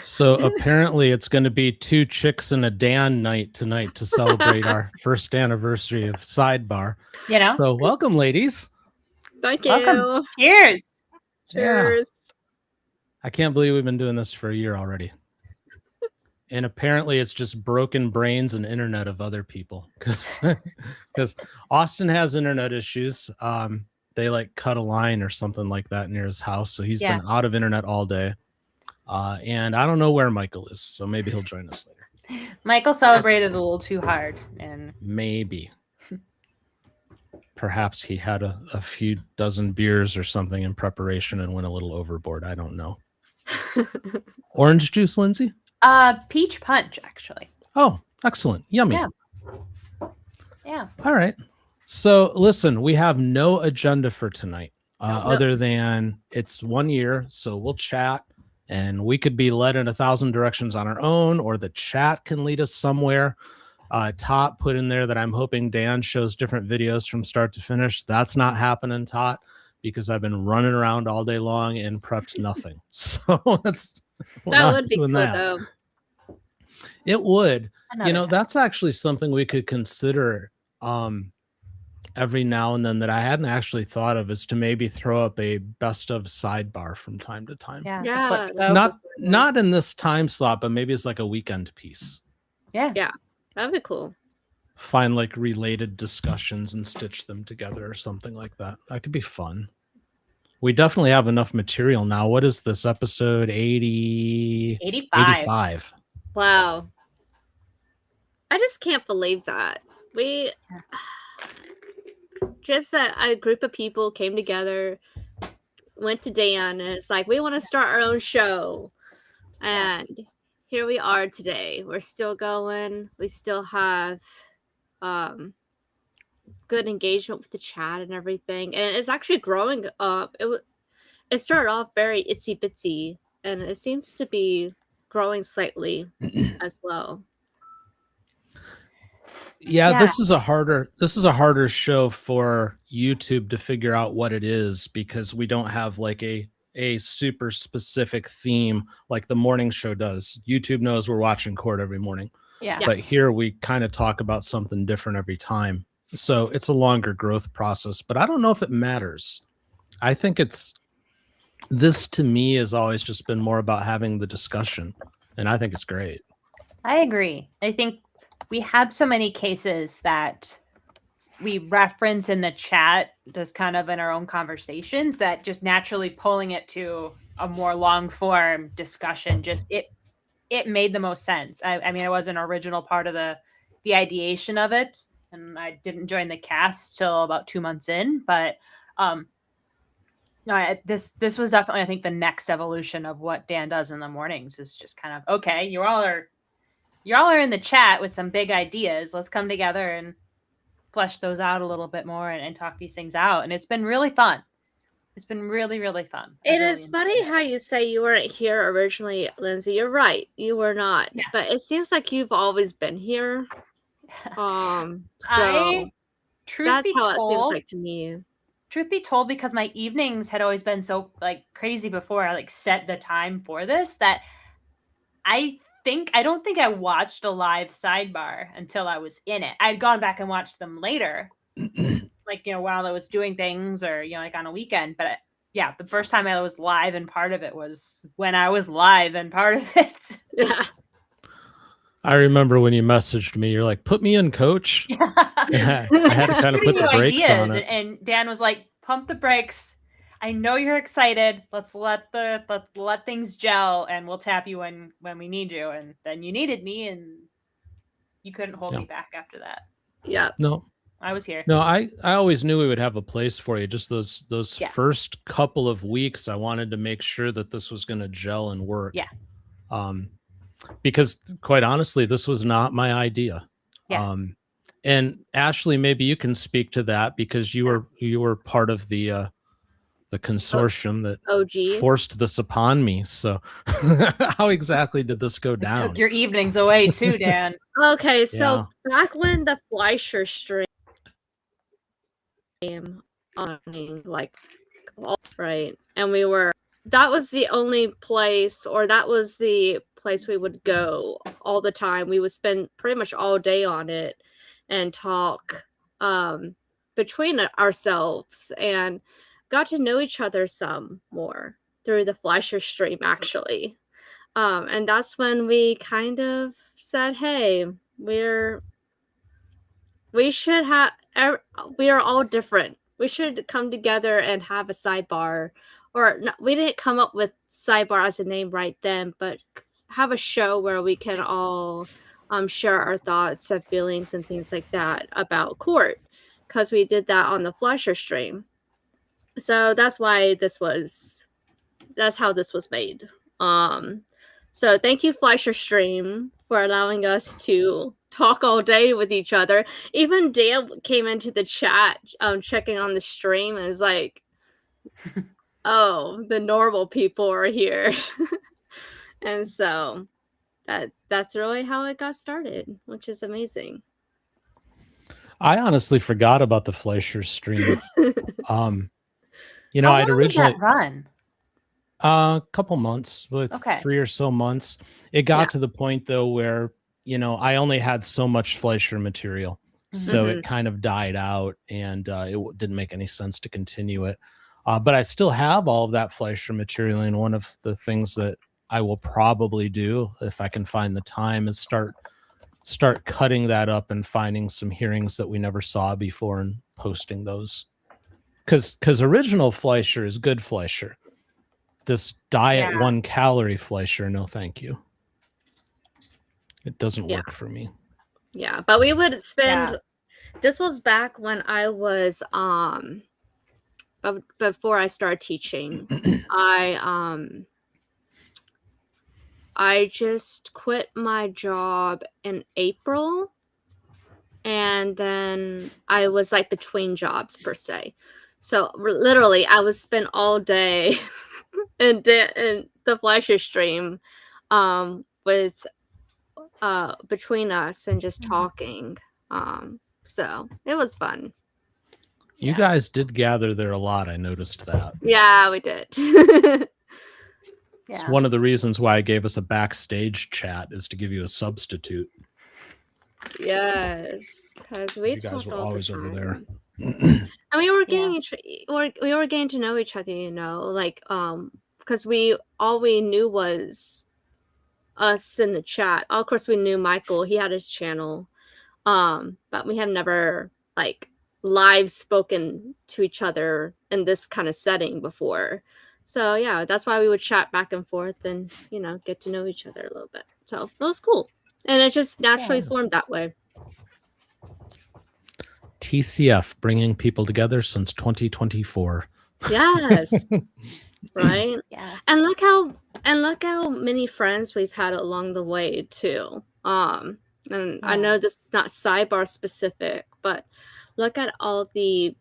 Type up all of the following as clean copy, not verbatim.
So apparently it's going to be 2 chicks and a Dan night tonight to celebrate our first anniversary of Sidebar. You know? So welcome, ladies. Thank you. Welcome. Cheers. Cheers. I can't believe we've been doing this for a year already. And apparently it's just broken brains and internet of other people because Austin has internet issues. They like cut a line or something like that near his house. So he's been out of internet all day. And I don't know where Michael is, so maybe he'll join us later. Michael celebrated a little too hard, and maybe perhaps he had a few dozen beers or something in preparation and went a little overboard. I don't know. Orange juice, Lindsay? Peach punch, actually. Oh, excellent. Yummy. Yeah. All right. So listen, we have no agenda for tonight other than it's 1 year. So we'll chat and we could be led in 1,000 directions on our own, or the chat can lead us somewhere. Tot put in there that I'm hoping Dan shows different videos from start to finish. That's not happening, Tot, because I've been running around all day long and prepped nothing. So that would be cool, though. It would. That's actually something we could consider every now and then that I hadn't actually thought of, is to maybe throw up a best of Sidebar from time to time. Yeah. Not in this time slot, but maybe it's like a weekend piece. Yeah. That'd be cool. Find like related discussions and stitch them together or something like that. That could be fun. We definitely have enough material now. What is this, episode 85? Wow. I just can't believe that. We just a group of people came together, went to Dan, and it's like, we want to start our own show. And here we are today. We're still going. We still have good engagement with the chat and everything. And it's actually growing up. It started off very itsy bitsy, and it seems to be growing slightly as well. Yeah, this is a harder show for YouTube to figure out what it is, because we don't have like a super specific theme like the morning show does. YouTube knows we're watching court every morning. Yeah. But here we kind of talk about something different every time. So it's a longer growth process, but I don't know if it matters. I think this to me has always just been more about having the discussion, and I think it's great. I agree. I think we have so many cases that we reference in the chat, just kind of in our own conversations, that just naturally pulling it to a more long form discussion, just it made the most sense. I mean, I was an original part of the ideation of it, and I didn't join the cast till about 2 months in, but no, this was definitely, I think, the next evolution of what Dan does in the mornings is just kind of, okay, you all are in the chat with some big ideas. Let's come together and flesh those out a little bit more and talk these things out. And it's been really fun. It's been really, really fun. It is funny how you say you weren't here originally, Lindsay. You're right. You were not. Yeah. But it seems like you've always been here. So that's how it seems like to me. Truth be told, because my evenings had always been so like crazy before I like set the time for this, that I don't think I watched a live Sidebar until I was in it. I'd gone back and watched them later, like, while I was doing things, or, like on a weekend. But yeah, the first time I was live and part of it was when I was live and part of it. Yeah. I remember when you messaged me, you're like, put me in, coach. Yeah. I had to kind of put the brakes on it. And Dan was like, pump the brakes. I know you're excited. Let's let things gel, and we'll tap you when we need you. And then you needed me, and you couldn't hold me back after that. Yeah. No, I was here. No, I always knew we would have a place for you. Just those first couple of weeks, I wanted to make sure that this was going to gel and work. Yeah. Because quite honestly, this was not my idea. Yeah. And Ashley, maybe you can speak to that, because you were part of the consortium that forced this upon me. So how exactly did this go down? Took your evenings away too, Dan. Okay, so back when the Fleischer stream on, like, right, and that was the only place, or that was the place we would go all the time. We would spend pretty much all day on it and talk between ourselves, and got to know each other some more through the Fleischer stream, actually. And that's when we kind of said, hey, we should have, we are all different. We should come together and have a sidebar. Or no, we didn't come up with sidebar as a name right then, but have a show where we can all share our thoughts and feelings and things like that about court, because we did that on the Fleischer stream. So that's how this was made. So thank you, Fleischer stream, for allowing us to talk all day with each other. Even Dan came into the chat checking on the stream and is like, oh, the normal people are here. And so that's really how it got started, which is amazing. I honestly forgot about the Fleischer stream. You know, How I'd long originally did that run? a couple months, with 3 or so months. It got to the point though where, you know, I only had so much Fleischer material, so it kind of died out, and it didn't make any sense to continue it. But I still have all of that Fleischer material, and one of the things that I will probably do, if I can find the time, is start cutting that up and finding some hearings that we never saw before and posting those. Because original Fleischer is good Fleischer. This diet 1 calorie Fleischer, no thank you. It doesn't work for me. Yeah, but we would spend this was back when I was before I started teaching. I just quit my job in April, and then I was like between jobs per se. So literally I would spend all day in the Fleischer stream with between us and just talking. So it was fun. You guys did gather there a lot. I noticed that. Yeah, we did. It's one of the reasons why I gave us a backstage chat, is to give you a substitute. Yes, because we guys were always over there. And we were getting we were getting to know each other, you know, like because all we knew was us in the chat. Of course, we knew Michael; he had his channel, but we have never like live spoken to each other in this kind of setting before. So yeah, that's why we would chat back and forth and, you know, get to know each other a little bit. So it was cool, and it just naturally formed that way. TCF, bringing people together since 2024. Yes. Right. Yeah. And look how many friends we've had along the way too. And I know this is not sidebar specific, but look at all the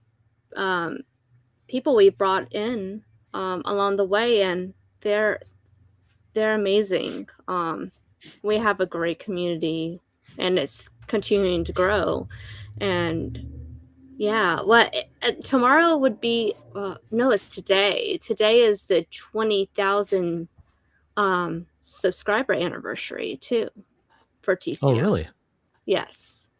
people we brought in along the way, and they're amazing. We have a great community, and it's continuing to grow. And tomorrow would be no, it's today. Today is the 20,000 subscriber anniversary too for TCF. Oh, really? Yes.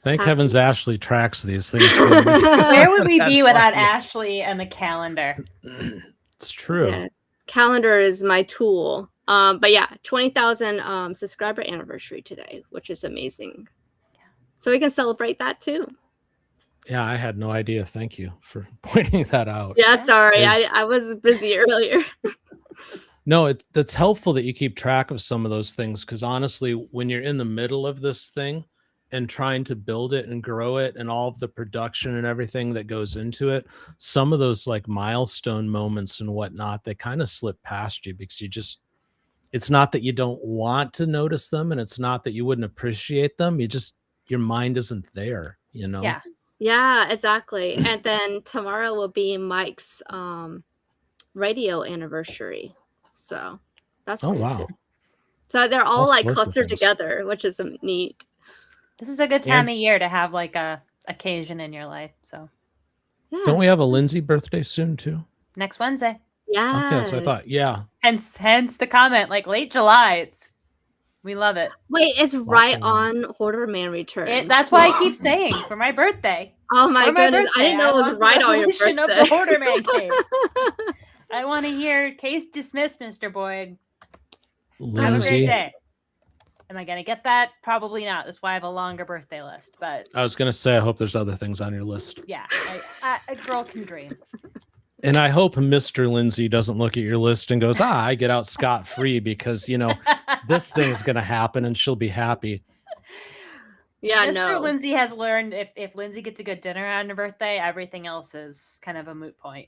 Thank heavens Ashley tracks these things. Where would we be without Ashley and the calendar? It's true. Yeah. Calendar is my tool. But yeah, 20,000 subscriber anniversary today, which is amazing. So we can celebrate that too. Yeah, I had no idea. Thank you for pointing that out. Yeah, sorry. I was busy earlier. No, that's helpful that you keep track of some of those things, because honestly, when you're in the middle of this thing and trying to build it and grow it and all of the production and everything that goes into it, some of those like milestone moments and whatnot, they kind of slip past you, because it's not that you don't want to notice them, and it's not that you wouldn't appreciate them. Your mind isn't there, you know? Yeah, exactly. And then tomorrow will be Mike's radio anniversary. So that's cool too. So they're all like clustered together, which is neat. This is a good time of year to have like a occasion in your life. So don't we have a Lindsey birthday soon too? Next Wednesday. Yes. Okay, so I thought, yeah. Hence the comment, like late July. We love it. Wait, it's right on Hoarder Man Returns. That's why I keep saying for my birthday. Oh my goodness, I didn't know it was right on your birthday. Of the Hoarder Man case. I want to hear case dismissed, Mr. Boyd. Lindsey. Have a great day. Am I going to get that? Probably not. That's why I have a longer birthday list. But I was going to say, I hope there's other things on your list. Yeah, a girl can dream. And I hope Mr. Lindsey doesn't look at your list and goes, I get out scot-free because, this thing's going to happen and she'll be happy. Yeah, Mr. Lindsey has learned if Lindsey gets a good dinner on her birthday, everything else is kind of a moot point.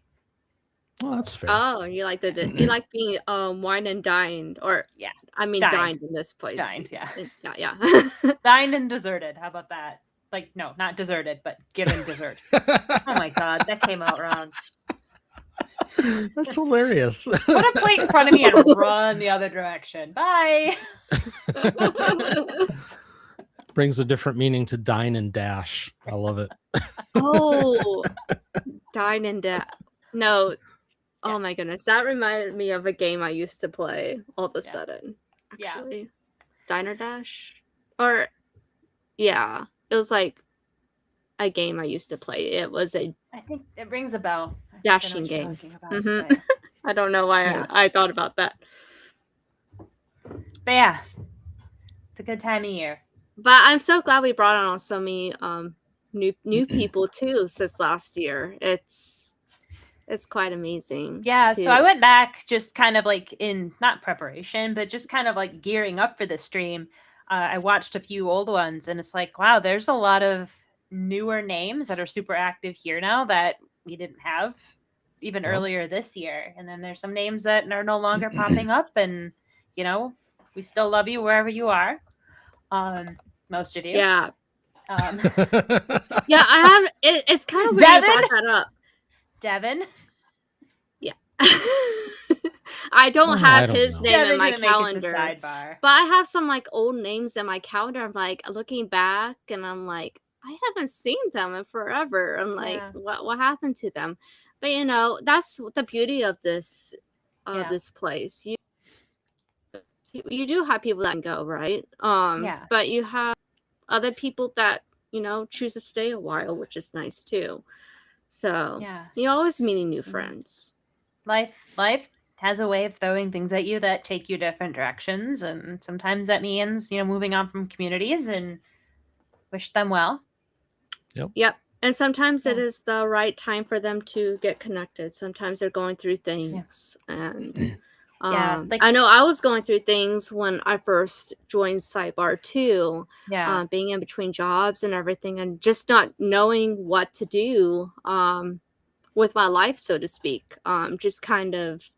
Well, that's fair. Oh, you like being wine and dined, or dined in this place. Dined, yeah. Yeah. Dined and deserted. How about that? Like, no, not deserted, but given dessert. Oh my God, that came out wrong. That's hilarious. Put a plate in front of me and run the other direction. Bye. Brings a different meaning to dine and dash. I love it. Oh, dine and dash. No. Oh my goodness. That reminded me of a game I used to play all of a sudden. Actually. Yeah. Diner Dash? Or, yeah. It was like a game I used to play. It was I think it rings a bell. Dashing game. I don't know why I thought about that. But yeah. It's a good time of year. But I'm so glad we brought on so many new people too since last year. It's quite amazing. Yeah, so I went back just kind of like in not preparation, but just kind of like gearing up for the stream. I watched a few old ones and it's like, wow, there's a lot of newer names that are super active here now that we didn't have even earlier this year. And then there's some names that are no longer popping up and, we still love you wherever you are. Most of you. Yeah. Yeah, I have, it's kind of weird you brought that up. Devin. Yeah. I don't have his name in my calendar. But I have some like old names in my calendar. I'm like looking back and I'm like, I haven't seen them in forever. I'm like, what happened to them? But that's the beauty of this this place. You do have people that can go, right? But you have other people that choose to stay a while, which is nice too. So you're always meeting new friends. Life has a way of throwing things at you that take you different directions, and sometimes that means moving on from communities, and wish them well. Yep. And sometimes it is the right time for them to get connected. Sometimes they're going through things, and I know I was going through things when I first joined Sidebar too. Being in between jobs and everything, and just not knowing what to do with my life, so to speak. Just kind of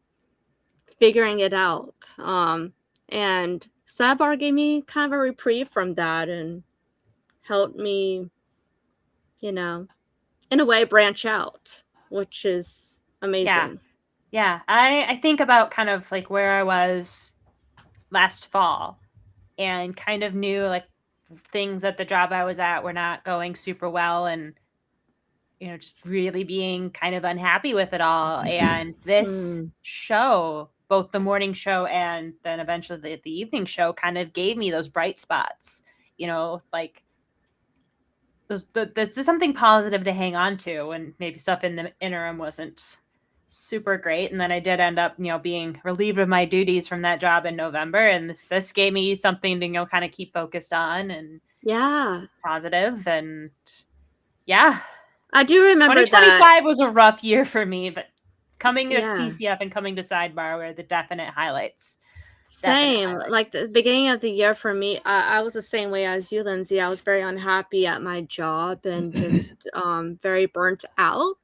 figuring it out. And Sidebar gave me kind of a reprieve from that and helped me, in a way, branch out, which is amazing. Yeah, I think about kind of like where I was last fall and kind of knew like things at the job I was at were not going super well, and just really being kind of unhappy with it all. And this show, both the morning show and then eventually the evening show, kind of gave me those bright spots, like there's something positive to hang on to, and maybe stuff in the interim wasn't super great. And then I did end up, being relieved of my duties from that job in November. And this gave me something to, kind of keep focused on and positive. And I do remember 2025 was a rough year for me, but coming to TCF and coming to Sidebar were the definite highlights. Same. Like the beginning of the year for me, I was the same way as you, Lindsay. I was very unhappy at my job and just very burnt out.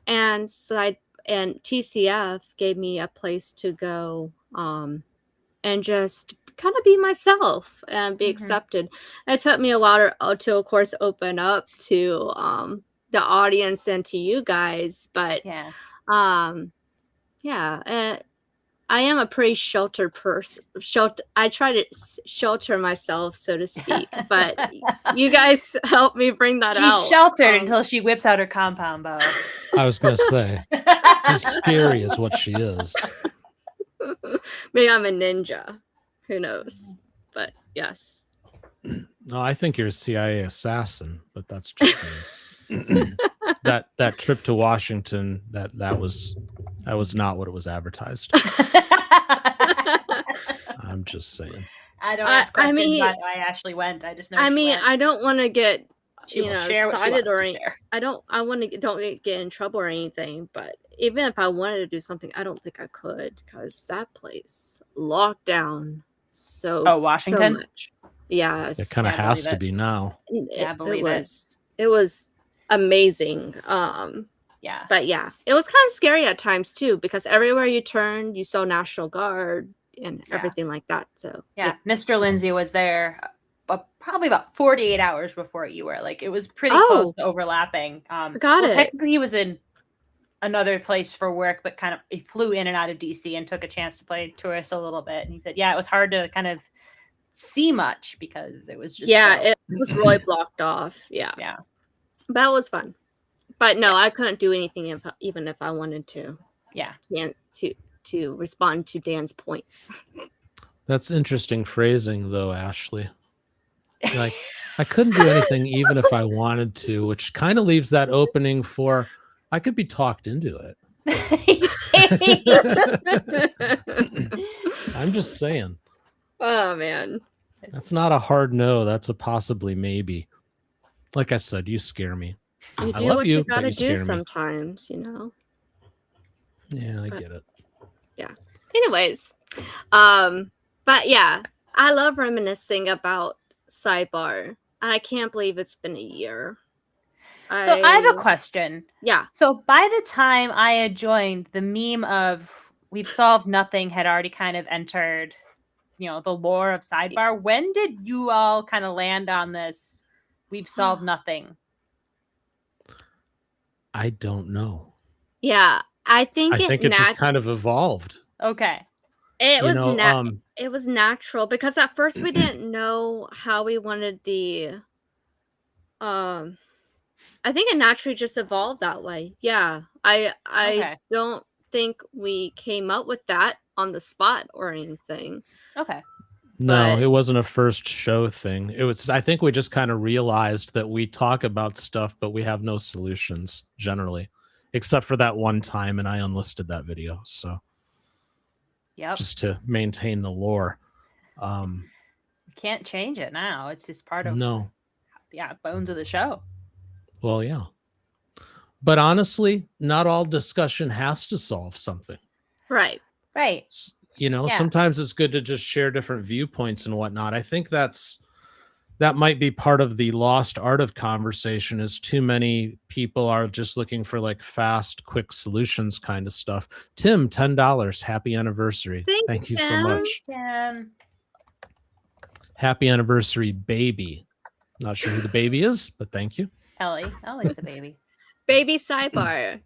And TCF gave me a place to go and just kind of be myself and be accepted. It took me a while to, of course, open up to the audience and to you guys. But I I am a pretty sheltered person. I try to shelter myself, so to speak. But you guys help me bring that out. She's sheltered until she whips out her compound bow. I was gonna say, she's scary, is what she is. Maybe I'm a ninja. Who knows? But yes. No, I think you're a CIA assassin, but that's just me. that trip to Washington, that was not what it was advertised. I'm just saying. I don't ask questions about why Ashley went. I just know. She went. I don't want to get started or don't get in trouble or anything. But even if I wanted to do something, I don't think I could because that place locked down Washington. So much. Yes, it kind of has to be now. It was amazing. Yeah. But yeah, it was kind of scary at times too because everywhere you turned, you saw National Guard and everything like that. So yeah, Mr. Lindsey was there probably about 48 hours before you were. Like it was pretty close to overlapping. Technically, he was in another place for work, but kind of he flew in and out of DC and took a chance to play tourist a little bit. And he said, it was hard to kind of see much because it was just it was really blocked off. Yeah. That was fun. But no, I couldn't do anything even if I wanted to. Yeah. To respond to Dan's point. That's interesting phrasing though, Ashley. Like I couldn't do anything even if I wanted to, which kind of leaves that opening for I could be talked into it. I'm just saying. Oh man. That's not a hard no. That's a possibly maybe. Like I said, you scare me. You do what you gotta do sometimes, you know. Yeah, I get it. Yeah. Anyways. But yeah, I love reminiscing about Sidebar. And I can't believe it's been a year. So I have a question. Yeah. So by the time I had joined, the meme of we've solved nothing had already kind of entered, the lore of Sidebar. When did you all kind of land on this? We've solved nothing. I don't know. Yeah, I think it just kind of evolved. Okay. It was natural because at first we didn't know how we wanted the I think it naturally just evolved that way. Yeah. I don't think we came up with that on the spot or anything. Okay. No, it wasn't a first show thing. It was, I think we just kind of realized that we talk about stuff, but we have no solutions generally, except for that one time. And I unlisted that video. So just to maintain the lore. Can't change it now. It's just part of bones of the show. Well, yeah. But honestly, not all discussion has to solve something. Right. Sometimes it's good to just share different viewpoints and whatnot. I think that might be part of the lost art of conversation is too many people are just looking for like fast, quick solutions kind of stuff. Tim, $10. Happy anniversary. Thank you so much. Tim. Happy anniversary, baby. Not sure who the baby is, but thank you. Ellie's the baby. Baby Sidebar.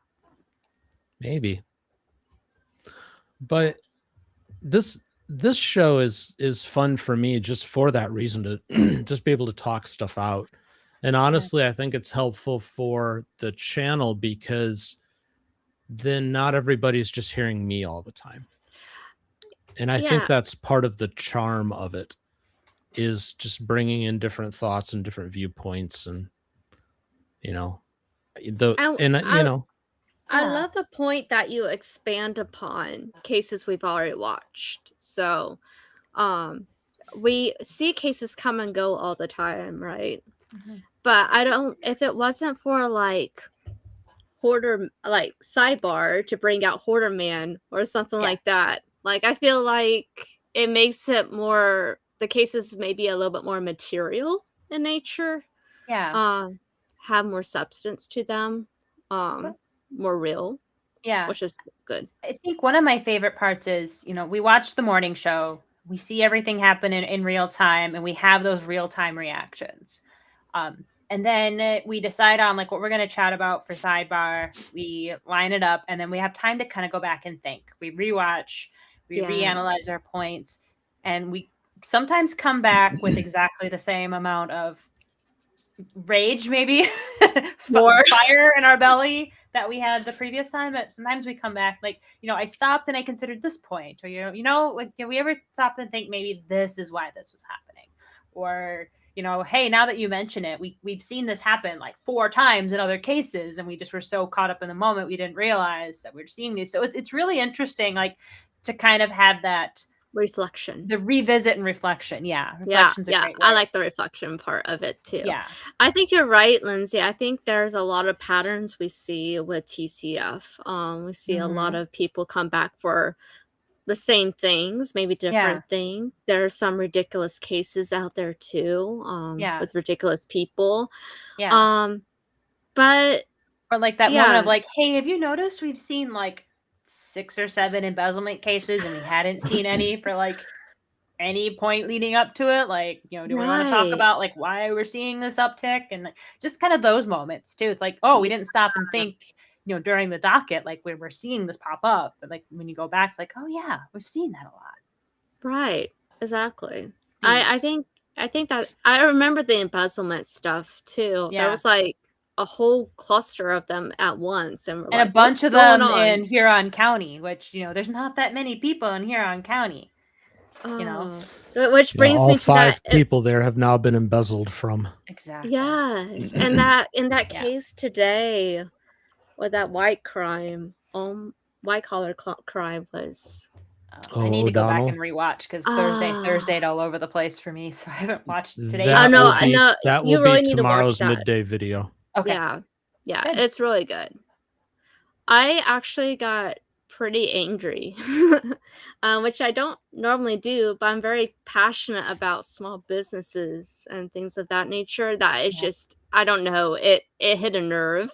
Maybe. But this show is fun for me just for that reason to just be able to talk stuff out. And honestly, I think it's helpful for the channel because then not everybody's just hearing me all the time. And I think that's part of the charm of it is just bringing in different thoughts and different viewpoints and I love the point that you expand upon cases we've already watched. So, we see cases come and go all the time, right? Mm-hmm. But if it wasn't for like Hoarder, like Sidebar to bring out Hoarder Man or something like that, like I feel like it makes it more, the cases maybe a little bit more material in nature. Yeah. Have more substance to them. More real, which is good. I think one of my favorite parts is, we watch the morning show, we see everything happen in real time, and we have those real time reactions. And then we decide on like what we're going to chat about for Sidebar. We line it up, and then we have time to kind of go back and think. We rewatch, We reanalyze our points, and we sometimes come back with exactly the same amount of rage, maybe fire in our belly that we had the previous time. But sometimes we come back like, I stopped and I considered this point, or like, do we ever stop and think maybe this is why this was happening, or hey, now that you mention it, we've seen this happen like 4 times in other cases, and we just were so caught up in the moment we didn't realize that we're seeing these. So it's really interesting, like, to kind of have that reflection, the revisit and reflection. Reflection's a great word. I like the reflection part of it too. I think you're right, Lindsay. I think there's a lot of patterns we see with TCF. We see a lot of people come back for the same things, maybe different things. There are some ridiculous cases out there too, with ridiculous people. But or like that moment of like, hey, have you noticed we've seen like 6 or 7 embezzlement cases and we hadn't seen any for like any point leading up to it? Like, do we want to talk about like why we're seeing this uptick? And just kind of those moments too. It's like, oh, we didn't stop and think, during the docket, like we're seeing this pop up. But like when you go back, it's like, oh yeah, we've seen that a lot. Right. Exactly. I think that I remember the embezzlement stuff too. There was like a whole cluster of them at once, and a bunch of them in Huron County, which there's not that many people in Huron County. Which brings me to 5 people there have now been embezzled from. Exactly. Yes, and that in that case today, with that white crime, white collar crime was. I need to go back and rewatch because Thursdayed all over the place for me, so I haven't watched today. That will be tomorrow's midday video. Okay. Yeah, good. It's really good. I actually got pretty angry, which I don't normally do, but I'm very passionate about small businesses and things of that nature. That is just, I don't know, it hit a nerve.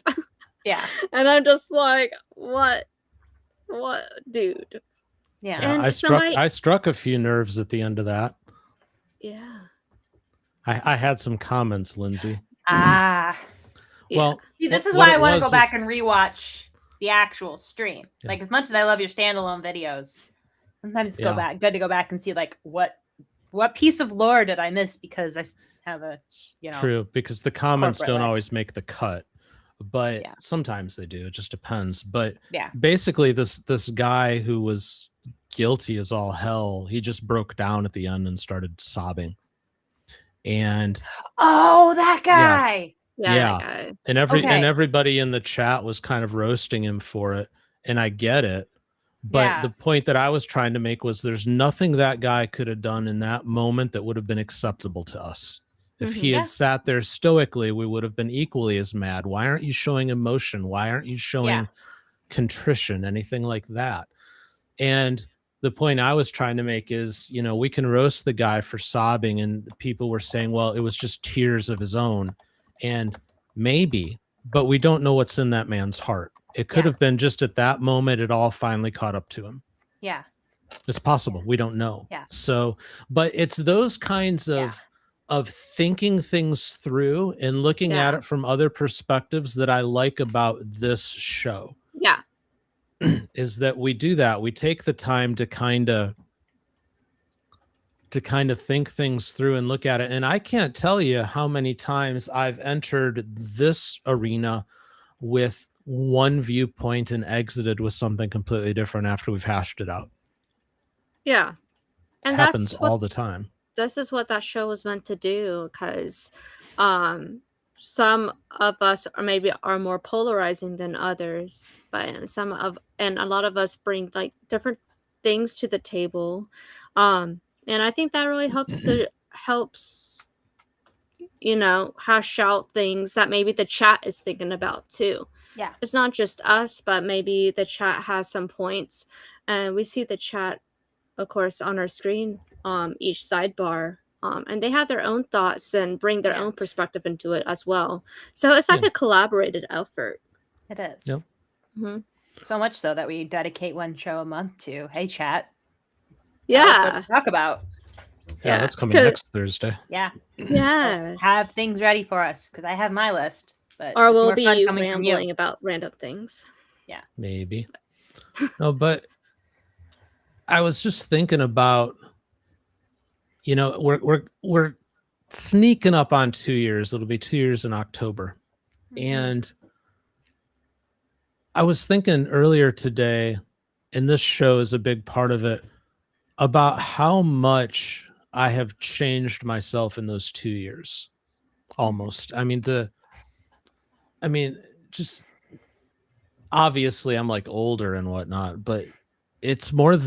Yeah. And I'm just like, what, dude? Yeah. And I struck a few nerves at the end of that. Yeah. I had some comments, Lindsay. Well, see, this is why I want to go back and rewatch the actual stream. Like, as much as I love your standalone videos, sometimes it's good to go back and see like what piece of lore did I miss because I have a true, because the comments don't always make the cut, but sometimes they do. It just depends. But basically, this guy who was guilty as all hell, he just broke down at the end and started sobbing. And that guy. That guy. And everybody in the chat was kind of roasting him for it, and I get it. But the point that I was trying to make was there's nothing that guy could have done in that moment that would have been acceptable to us. If he had sat there stoically, we would have been equally as mad. Why aren't you showing emotion? Why aren't you showing contrition, anything like that? And the point I was trying to make is, we can roast the guy for sobbing, and people were saying, well, it was just tears of his own. And maybe, but we don't know what's in that man's heart. It could have been just at that moment, it all finally caught up to him. Yeah. It's possible. We don't know. Yeah. So, but it's those kinds of thinking things through and looking at it from other perspectives that I like about this show. Yeah. Is that we do that. We take the time to kind of think things through and look at it. And I can't tell you how many times I've entered this arena with one viewpoint and exited with something completely different after we've hashed it out. Yeah. And it happens all the time. This is what that show was meant to do, because some of us are more polarizing than others, but and a lot of us bring like different things to the table. And I think that really helps hash out things that maybe the chat is thinking about too. Yeah. It's not just us, but maybe the chat has some points. And we see the chat, of course, on our screen, each sidebar. And they have their own thoughts and bring their own perspective into it as well. So it's like a collaborated effort. It is. Yep. Mm-hmm. So much so that we dedicate one show a month to, hey, chat. Yeah. What to talk about. Yeah, that's coming next Thursday. Yeah. Yes. So have things ready for us, because I have my list. But or we'll be rambling about random things. Yeah. Maybe. No, but I was just thinking about, we're sneaking up on 2 years. It'll be 2 years in October. And I was thinking earlier today, and this show is a big part of it, about how much I have changed myself in those 2 years. Almost. I mean, just obviously I'm like older and whatnot, but it's more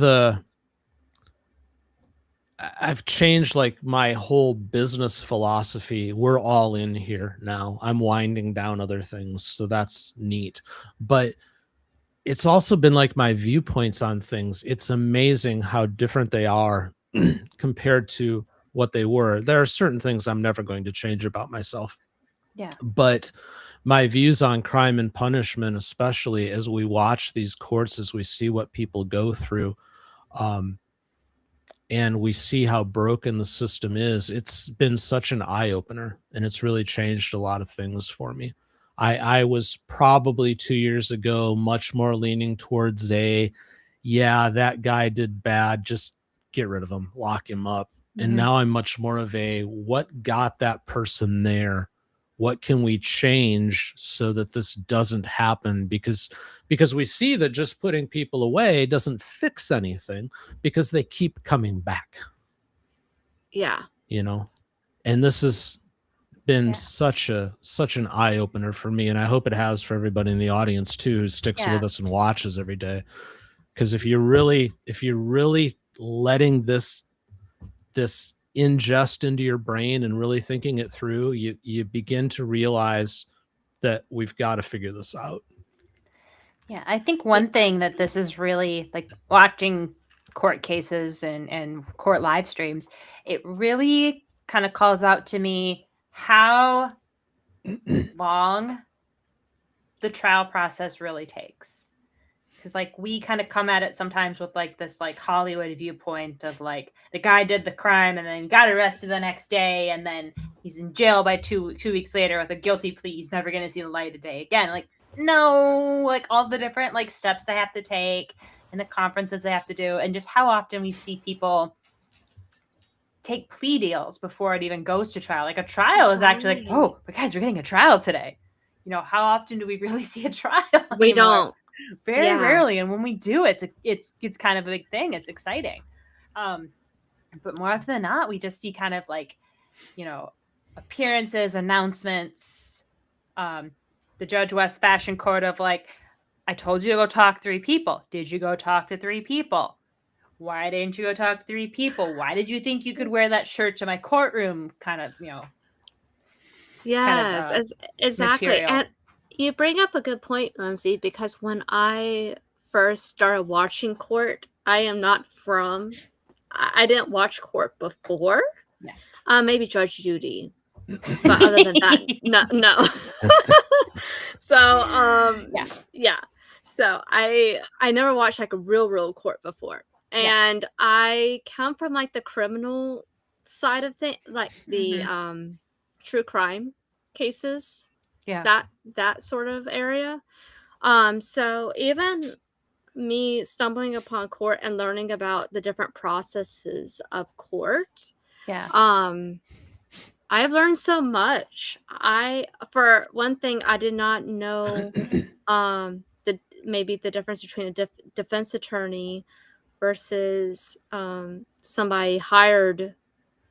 I've changed like my whole business philosophy. We're all in here now. I'm winding down other things, so that's neat. But it's also been like my viewpoints on things. It's amazing how different they are compared to what they were. There are certain things I'm never going to change about myself. Yeah. But my views on crime and punishment, especially as we watch these courts, as we see what people go through, and we see how broken the system is, it's been such an eye-opener, and it's really changed a lot of things for me. I was probably 2 years ago much more leaning towards yeah, that guy did bad, just get rid of him, lock him up. And now I'm much more of what got that person there? What can we change so that this doesn't happen? Because we see that just putting people away doesn't fix anything, because they keep coming back. Yeah. And this has been such an eye opener for me, and I hope it has for everybody in the audience too, who sticks with us and watches every day. Because if you're really letting this ingest into your brain and really thinking it through, you begin to realize that we've got to figure this out. Yeah, I think one thing that this is really, like, watching court cases and court live streams, it really kind of calls out to me how long the trial process really takes. Because, like, we kind of come at it sometimes with like this like Hollywood viewpoint of like the guy did the crime and then he got arrested the next day and then he's in jail by two weeks later with a guilty plea. He's never going to see the light of day again. Like, no, like all the different like steps they have to take and the conferences they have to do, and just how often we see people take plea deals before it even goes to trial. Like, a trial is actually like, oh, but guys, we're getting a trial today. How often do we really see a trial anymore? We don't. Very rarely, and when we do, it's kind of a big thing. It's exciting, but more often than not, we just see kind of like, appearances, announcements. The Judge West fashion court of like, I told you to go talk to 3 people. Did you go talk to 3 people? Why didn't you go talk to 3 people? Why did you think you could wear that shirt to my courtroom? Kind of, Yes, kind of, exactly. material. And you bring up a good point, Lindsay, because when I first started watching court, I didn't watch court before. Yeah. Maybe Judge Judy. But other than that, no. So, yeah. So I never watched like a real court before. And I come from like the criminal side of things, like the true crime cases. Yeah. That sort of area. So even me stumbling upon court and learning about the different processes of court. Yeah. I've learned so much. For one thing, I did not know maybe the difference between a defense attorney versus somebody hired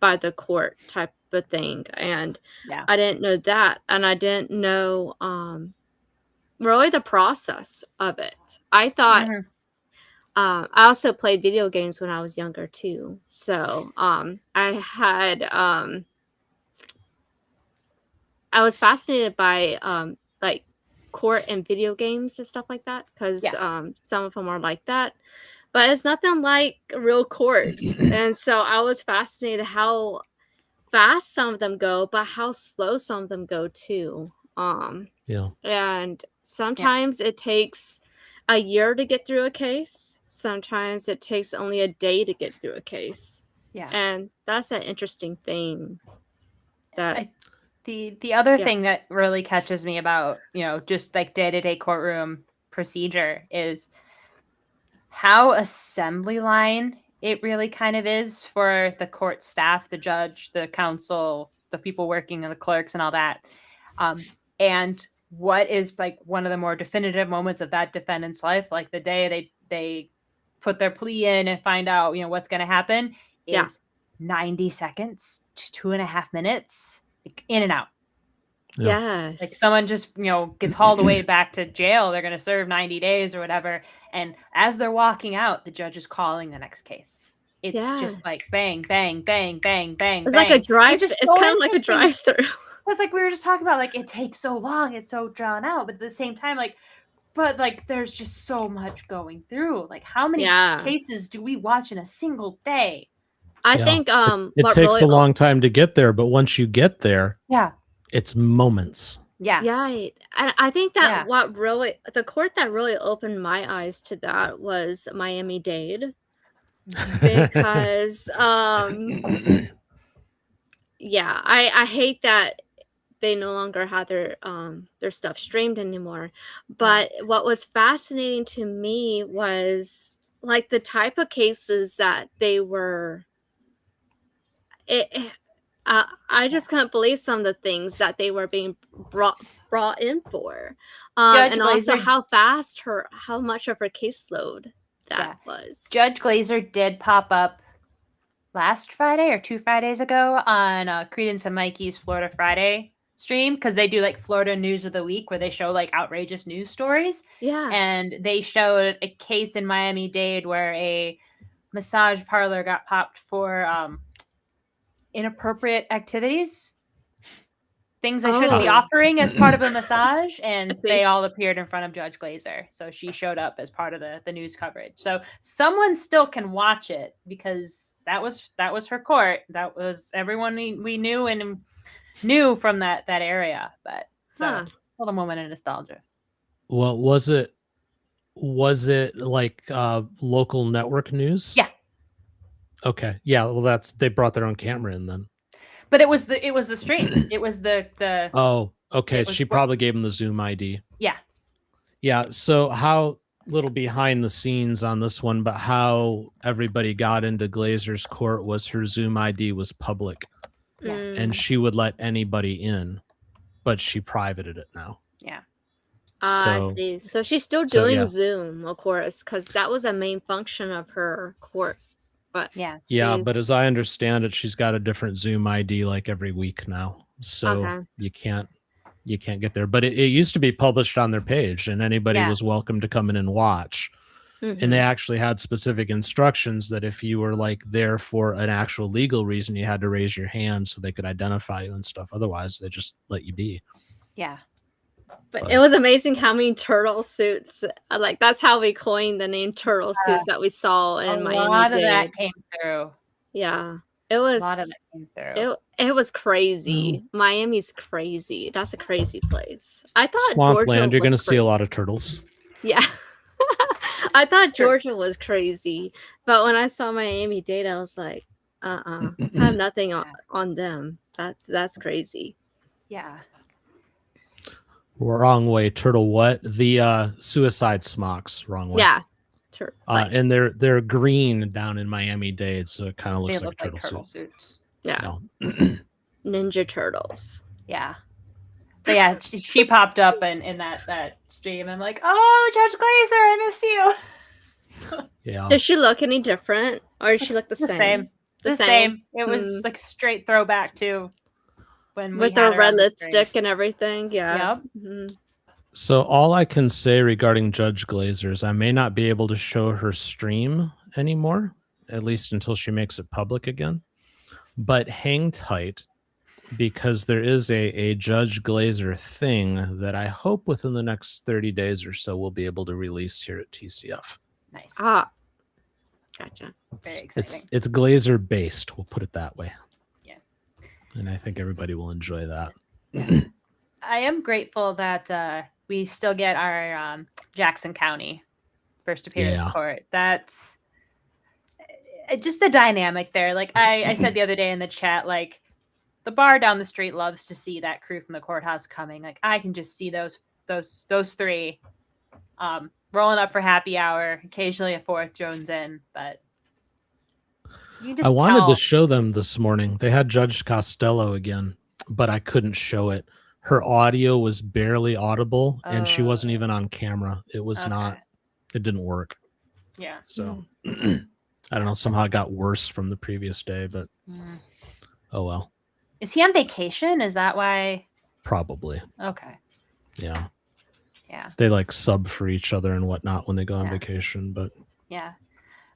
by the court type of thing. And I didn't know that. And I didn't know really the process of it. I thought I also played video games when I was younger too. So I had I was fascinated by like court and video games and stuff like that, because some of them are like that, but it's nothing like real court. And so I was fascinated how fast some of them go, but how slow some of them go too. And sometimes it takes a year to get through a case. Sometimes it takes only a day to get through a case. Yeah. And that's an interesting thing. That the other thing that really catches me about, just like day-to-day courtroom procedure is how assembly line it really kind of is for the court staff, the judge, the counsel, the people working and the clerks and all that. And what is like one of the more definitive moments of that defendant's life, like the day they put their plea in and find out, what's going to happen, is 90 seconds to 2.5 minutes, like in and out. Yes. Like someone just, gets hauled away back to jail. They're going to serve 90 days or whatever. And as they're walking out, the judge is calling the next case. It's just like bang, bang, bang, bang, bang. It's bang. like a drive. It's kind of like a drive-through. It's like we were just talking about, like, it takes so long. It's so drawn out. But at the same time, there's just so much going through. Like, how many cases do we watch in a single day? I think it takes a long time to get there, but once you get there, it's moments. Yeah. And I think that the court that really opened my eyes to that was Miami-Dade. Because I hate that they no longer had their stuff streamed anymore. But what was fascinating to me was like the type of cases that they were. I just can't believe some of the things that they were being brought in for, and also how much of her caseload that was. Judge Glazer did pop up last Friday or 2 Fridays ago on Credence and Mikey's Florida Friday stream, because they do like Florida News of the Week where they show like outrageous news stories. Yeah. And they showed a case in Miami-Dade where a massage parlor got popped for inappropriate activities, things they shouldn't be offering as part of a massage, and they all appeared in front of Judge Glazer. So she showed up as part of the news coverage. So someone still can watch it because that was her court. That was everyone we knew and knew from that area. But a little moment of nostalgia. Well, was it like local network news? Yeah. Okay. Yeah. Well, they brought their own camera in then. But it was the stream. It was the. Oh, okay. She probably gave him the Zoom ID. Yeah. Yeah. So how little behind the scenes on this one, but how everybody got into Glazer's court was her Zoom ID was public, and she would let anybody in, but she privated it now. Yeah. I see. So she's still doing Zoom, of course, because that was a main function of her court. But but as I understand it, she's got a different Zoom ID like every week now, so you can't get there. But it used to be published on their page, and anybody was welcome to come in and watch. And they actually had specific instructions that if you were like there for an actual legal reason, you had to raise your hand so they could identify you and stuff. Otherwise, they just let you be. Yeah. But it was amazing how many turtle suits, like that's how we coined the name turtle suits that we saw in Miami. A lot of that came through. Yeah, it was. A lot of that came through. It was crazy. Miami's crazy. That's a crazy place. I thought Swampland. You're going to see a lot of turtles. Yeah, I thought Georgia was crazy, but when I saw Miami-Dade, I was like, I have nothing on them. That's crazy. Yeah. Wrong way. Turtle what? The suicide smocks. Wrong way. Yeah. And they're green down in Miami-Dade, so it kind of looks like turtle suits. Yeah. Ninja Turtles. Yeah. But yeah, she popped up in that stream. I'm like, oh, Judge Glazer, I miss you. Yeah. Does she look any different, or does she look the same? The same. It was like straight throwback to when with her red lipstick and everything. Yeah. Yep. So all I can say regarding Judge Glazer is I may not be able to show her stream anymore, at least until she makes it public again. But hang tight, because there is a Judge Glazer thing that I hope within the next 30 days or so we'll be able to release here at TCF. Nice. Gotcha. Very exciting. It's Glazer based, we'll put it that way. Yeah. And I think everybody will enjoy that. I am grateful that we still get our Jackson County first appearance court. That's just the dynamic there. Like I said the other day in the chat, like the bar down the street loves to see that crew from the courthouse coming. Like I can just see those three rolling up for happy hour. Occasionally a fourth joins in, but you just I wanted to show them this morning. They had Judge Costello again, but I couldn't show it. Her audio was barely audible, and she wasn't even on camera. It was not. It didn't work. Yeah. So I don't know. Somehow it got worse from the previous day, but oh well. Is he on vacation? Is that why? Probably. Okay. Yeah. Yeah. They like sub for each other and whatnot when they go on vacation, but yeah.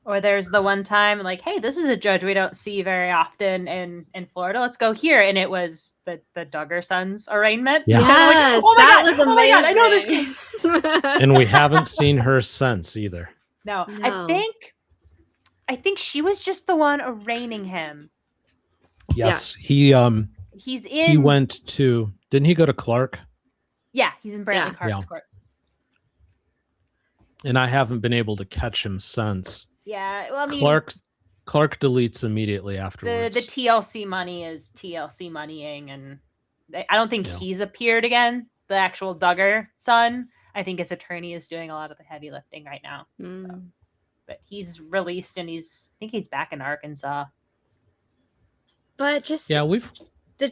Or there's the one time like, hey, this is a judge we don't see very often in Florida. Let's go here. And it was the Duggar sons arraignment. Yeah. Yes, like, oh my that God, was amazing. Oh my God, I know this case. And we haven't seen her since either. No. I think she was just the one arraigning him. Yes. He's in. He went to. Didn't he go to Clark? Yeah, he's in Brantley Clark's court. And I haven't been able to catch him since. Yeah, well, I mean, Clark deletes immediately afterwards. The TLC money is TLC moneying, and I don't think he's appeared again. The actual Duggar son, I think his attorney is doing a lot of the heavy lifting right now. So. But he's released, and I think he's back in Arkansas. But just we've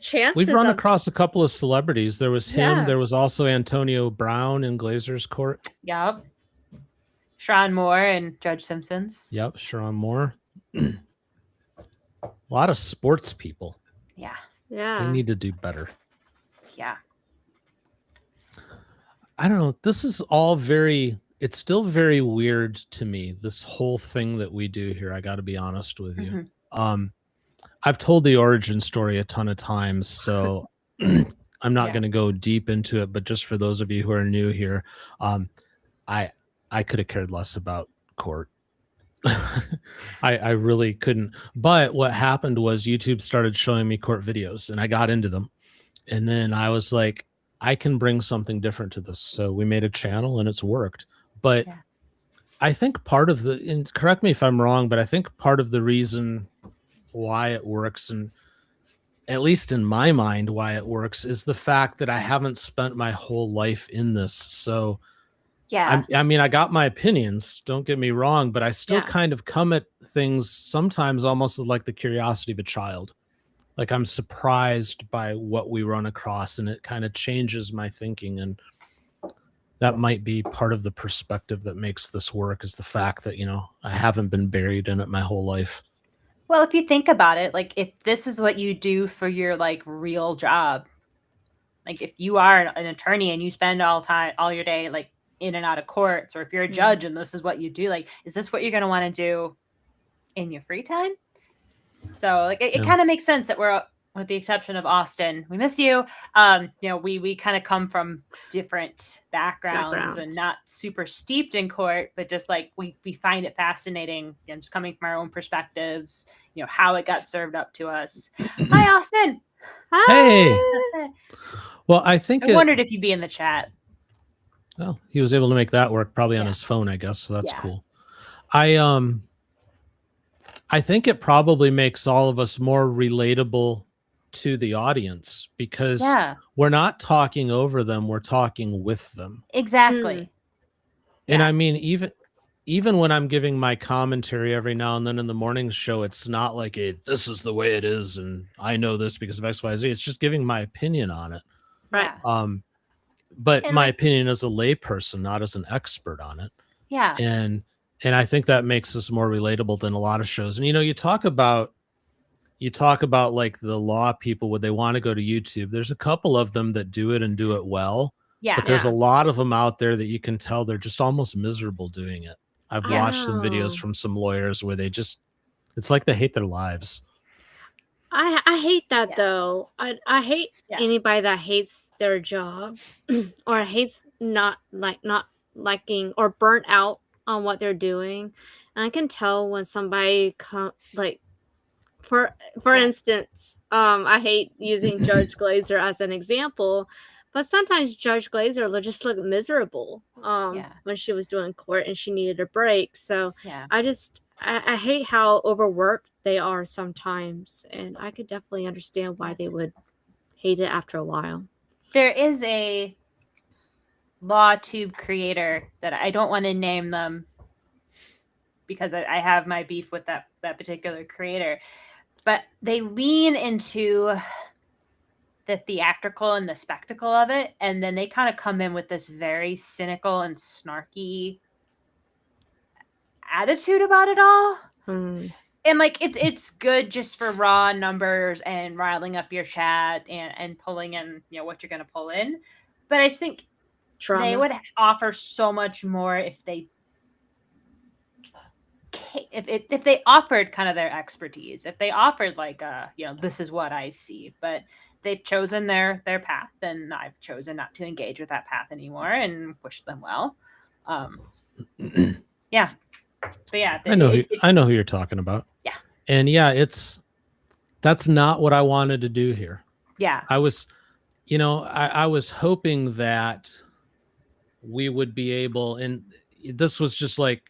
chances run across a couple of celebrities. There was him. There was also Antonio Brown in Glazer's court. Yep. Sharon Moore and Judge Simpson's. Yep, Sharon Moore. A lot of sports people. Yeah. Yeah. They need to do better. Yeah. I don't know. This is all it's still very weird to me, this whole thing that we do here. I got to be honest with you. I've told the origin story a ton of times, so I'm not going to go deep into it, but just for those of you who are new here, I could have cared less about court. I really couldn't. But what happened was YouTube started showing me court videos, and I got into them. And then I was like, I can bring something different to this. So we made a channel, and it's worked. But I think part of and correct me if I'm wrong, but I think part of the reason why it works, and at least in my mind, why it works, is the fact that I haven't spent my whole life in this. So I mean, I got my opinions, don't get me wrong, but I still kind of come at things sometimes almost like the curiosity of a child. Like I'm surprised by what we run across, and it kind of changes my thinking. And that might be part of the perspective that makes this work, is the fact that, I haven't been buried in it my whole life. Well, if you think about it, like if this is what you do for your like real job, like if you are an attorney and you spend all your day like in and out of courts, or if you're a judge and this is what you do, like, is this what you're going to want to do in your free time? So like it kind of makes sense that we're, with the exception of Austin, we miss you. We kind of come from different backgrounds and not super steeped in court, but just like we find it fascinating, just coming from our own perspectives, how it got served up to us. Hi, Austin. Hi. Hey. Well, I wondered if you'd be in the chat. Oh, he was able to make that work probably on his phone, I guess. So that's cool. I think it probably makes all of us more relatable to the audience, because we're not talking over them, we're talking with them. Exactly. And I mean, even when I'm giving my commentary every now and then in the morning show, it's not like this is the way it is and I know this because of XYZ. It's just giving my opinion on it. Right. But my opinion as a layperson, not as an expert on it. Yeah. And I think that makes us more relatable than a lot of shows. And you talk about like the law people, would they want to go to YouTube? There's a couple of them that do it and do it well. Yeah. But there's a lot of them out there that you can tell they're just almost miserable doing it. I've watched some videos from some lawyers where it's like they hate their lives. I hate that though. I hate anybody that hates their job or hates not liking or burnt out on what they're doing. And I can tell when somebody for instance, I hate using Judge Glazer as an example, but sometimes Judge Glazer will just look miserable when she was doing court and she needed a break. So I hate how overworked they are sometimes, and I could definitely understand why they would hate it after a while. There is a law tube creator that I don't want to name them because I have my beef with that particular creator, but they lean into the theatrical and the spectacle of it, and then they kind of come in with this very cynical and snarky attitude about it all. And like it's good just for raw numbers and riling up your chat and pulling in, you know, what you're going to pull in, but I think they would offer so much more if they offered kind of their expertise, if they offered like you know, this is what I see, but they've chosen their path, and I've chosen not to engage with that path anymore and wish them well. Yeah, but yeah, I know who you're talking about. Yeah, and yeah, that's not what I wanted to do here. Yeah, I was, you know, I was hoping that we would be able, and this was just like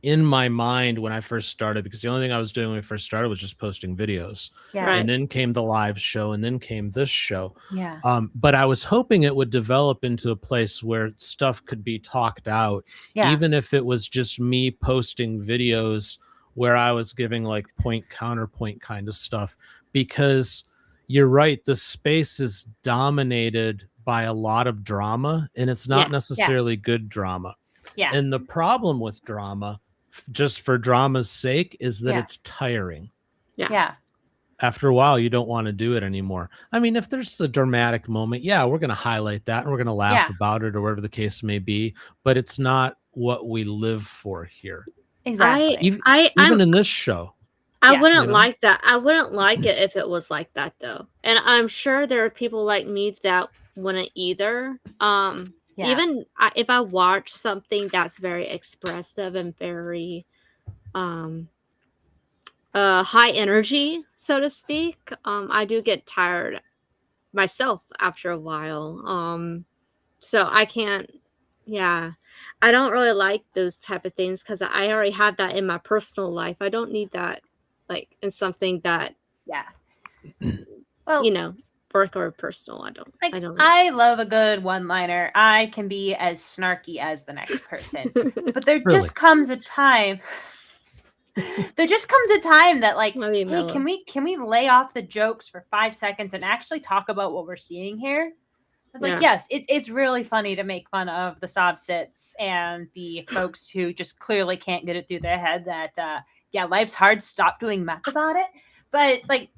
in my mind when I first started, because the only thing I was doing when I first started was just posting videos. Yeah. Right. And then came the live show, and then came this show. Yeah. But I was hoping it would develop into a place where stuff could be talked out, even if it was just me posting videos where I was giving like point counterpoint kind of stuff, because you're right, the space is dominated by a lot of drama, and it's not necessarily good drama. Yeah. And the problem with drama, just for drama's sake, is that it's tiring. Yeah. After a while, you don't want to do it anymore. I mean, if there's a dramatic moment, we're going to highlight that and we're going to laugh about it or whatever the case may be, but it's not what we live for here. Exactly. Even in this show. I wouldn't like that. I wouldn't like it if it was like that, though. And I'm sure there are people like me that wouldn't either. Even if I watch something that's very expressive and very high energy, so to speak, I do get tired myself after a while. So I can't. I don't really like those type of things because I already have that in my personal life. I don't need that like in something that well, you know, work or personal. I don't I love a good one-liner. I can be as snarky as the next person, but there just comes a time that like, hey, can we lay off the jokes for 5 seconds and actually talk about what we're seeing here? Like, yes, it's really funny to make fun of the sob sits and the folks who just clearly can't get it through their head that life's hard, stop doing meth about it. But like,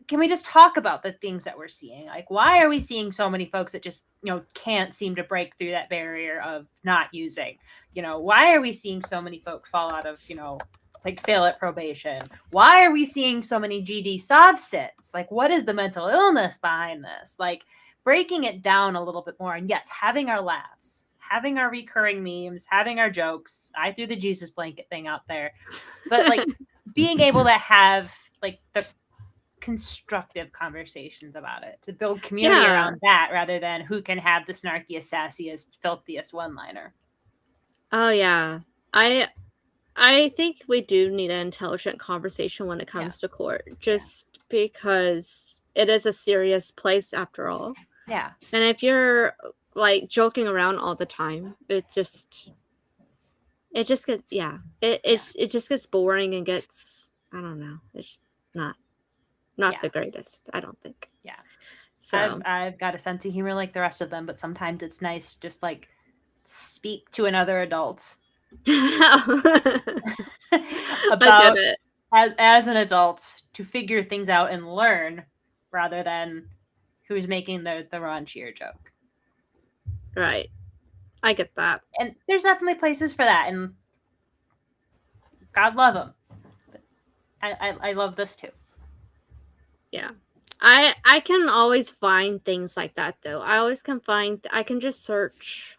can we just talk about the things that we're seeing? Like, why are we seeing so many folks that just, you know, can't seem to break through that barrier of not using? You know, why are we seeing so many folks fall out of, you know, like fail at probation? Why are we seeing so many GD sob sits? Like, what is the mental illness behind this? Like, breaking it down a little bit more. And yes, having our laughs, having our recurring memes, having our jokes. I threw the Jesus blanket thing out there. But like being able to have like the constructive conversations about it, to build community around that rather than who can have the snarkiest, sassiest, filthiest one-liner. Oh yeah. I think we do need an intelligent conversation when it comes to court, just because it is a serious place after all. Yeah. And if you're like joking around all the time, it just gets it just gets boring and gets, I don't know, it's not the greatest, I don't think. Yeah. So I've got a sense of humor like the rest of them, but sometimes it's nice just like speak to another adult about it as an adult to figure things out and learn rather than who's making the raunchier joke. Right. I get that. And there's definitely places for that, and God love them. I love this too. Yeah. I can always find things like that though. I can just search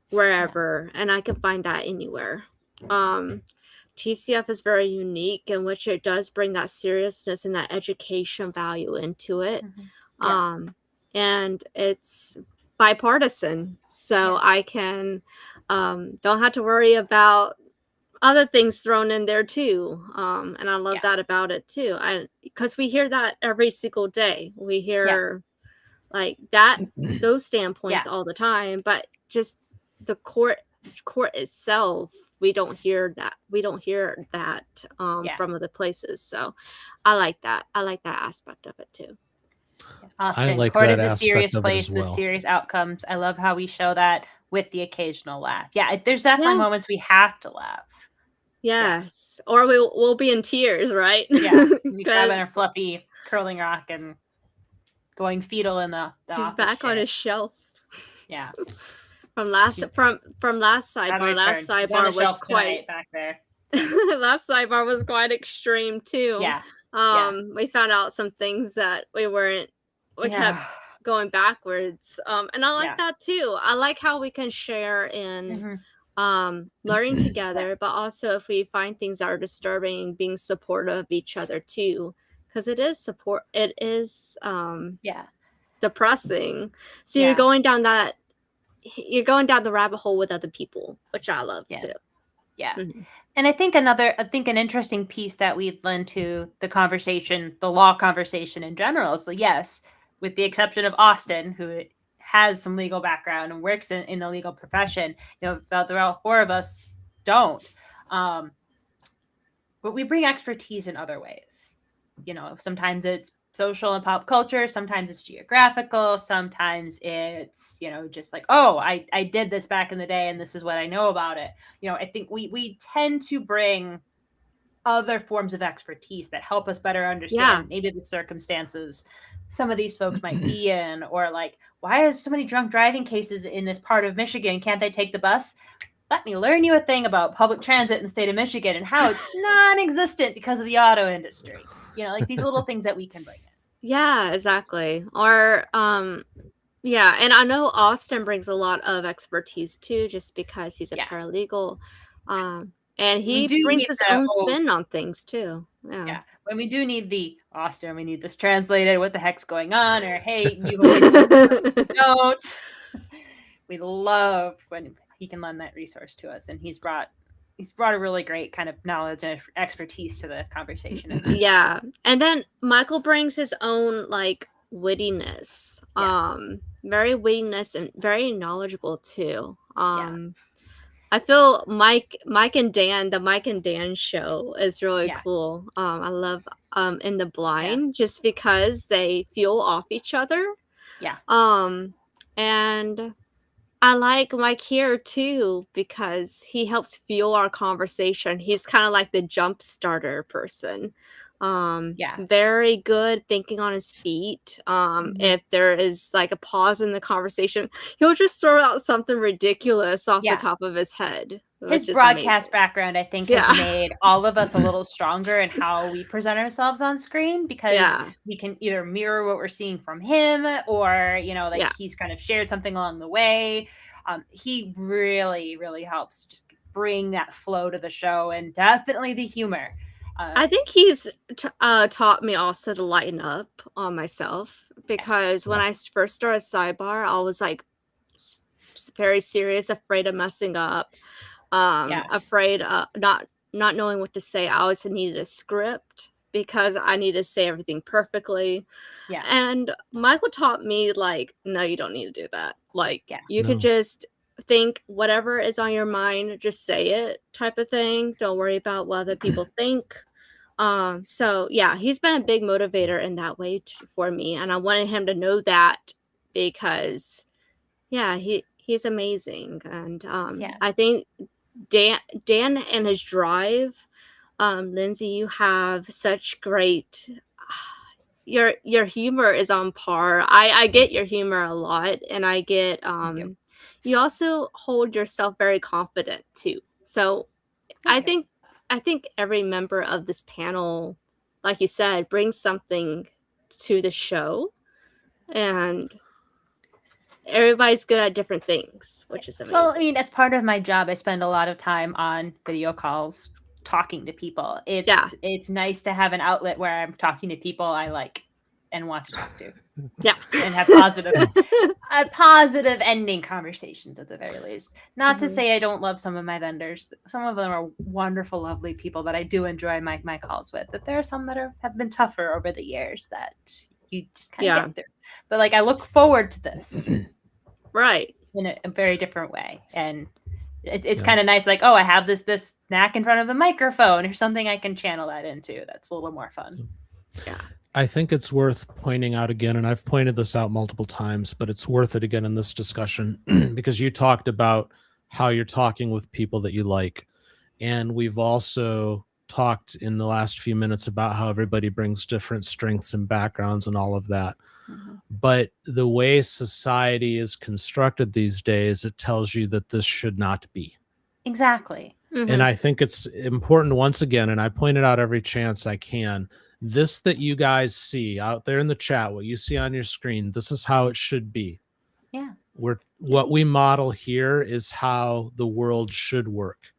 wherever and I can find that anywhere. TCF is very unique in which it does bring that seriousness and that education value into it. And it's bipartisan, so I can don't have to worry about other things thrown in there too. And I love that about it too. Because we hear that every single day. We hear like that, those standpoints all the time, but just the court itself, we don't hear that from other places. So I like that aspect of it too. Austin, I like court that is a aspect serious of it place as with well. serious outcomes. I love how we show that with the occasional laugh. Yeah, there's definitely moments we have to laugh. Yes, or we'll be in tears, right? Yeah, we grabbing our fluffy curling rock and going fetal in the he's office back chair. on his shelf. Yeah. From last sidebar. Last sidebar was quite back there. last sidebar was quite extreme too. Yeah. We found out some things that we kept going backwards. And I like that too. I like how we can share in learning together, but also if we find things that are disturbing, being supportive of each other too, because it is depressing. So you're going down the rabbit hole with other people, which I love too. Yeah. And I think an interesting piece that we've lent to the conversation, the law conversation in general, is yes, with the exception of Austin, who has some legal background and works in the legal profession, the other four of us don't. But we bring expertise in other ways. Sometimes it's social and pop culture, sometimes it's geographical, sometimes it's just like, oh, I did this back in the day and this is what I know about it. I think we tend to bring other forms of expertise that help us better understand maybe the circumstances some of these folks might be in, or like, why is so many drunk driving cases in this part of Michigan? Can't they take the bus? Let me learn you a thing about public transit in the state of Michigan and how it's non-existent because of the auto industry. Like these little things that we can bring in. Yeah, exactly. Or, and I know Austin brings a lot of expertise too, just because he's a paralegal. And he brings his own spin on things too. Yeah. When we do need the Austin, we need this translated. What the heck's going on? Or hey, you don't. We love when he can lend that resource to us, and he's brought a really great kind of knowledge and expertise to the conversation. Yeah. And then Michael brings his own like wittiness. Very wittiness and very knowledgeable too. I feel Mike and Dan, the Mike and Dan show is really cool. I love In the Blind just because they fuel off each other. Yeah. And I like Mike here too because he helps fuel our conversation. He's kind of like the jump starter person. Very good thinking on his feet. If there is like a pause in the conversation, he'll just throw out something ridiculous off the top of his head. His broadcast background, I think, has made all of us a little stronger in how we present ourselves on screen, because we can either mirror what we're seeing from him, or he's kind of shared something along the way. He really, really helps just bring that flow to the show, and definitely the humor. I think he's taught me also to lighten up on myself, because when I first started Sidebar, I was like very serious, afraid of messing up, afraid of not knowing what to say. I always needed a script because I needed to say everything perfectly. And Michael taught me like, no, you don't need to do that. Like you could just think whatever is on your mind, just say it, type of thing. Don't worry about what other people think. So he's been a big motivator in that way for me, and I wanted him to know that, because he's amazing. And I think Dan and his drive, Lindsey, you have such great your humor is on par. I get your humor a lot, and I get you also hold yourself very confident too. So I think every member of this panel, like you said, brings something to the show, and everybody's good at different things, which is amazing. Well, I mean, as part of my job, I spend a lot of time on video calls talking to people. It's nice to have an outlet where I'm talking to people I like and want to talk to. And have positive ending conversations at the very least. Not to say I don't love some of my vendors. Some of them are wonderful, lovely people that I do enjoy my calls with. But there are some that have been tougher over the years that you just kind of get through. But like, I look forward to this. Right. In a very different way. And it's kind of nice. Like, oh, I have this snack in front of a microphone or something I can channel that into. That's a little more fun. Yeah. I think it's worth pointing out again, and I've pointed this out multiple times, but it's worth it again in this discussion because you talked about how you're talking with people that you like. And we've also talked in the last few minutes about how everybody brings different strengths and backgrounds and all of that. Mm-hmm. But the way society is constructed these days, it tells you that this should not be. Exactly. Mm-hmm. And I think it's important once again, and I point it out every chance I can, this that you guys see out there in the chat, what you see on your screen, this is how it should be. Yeah. What we model here is how the world should work.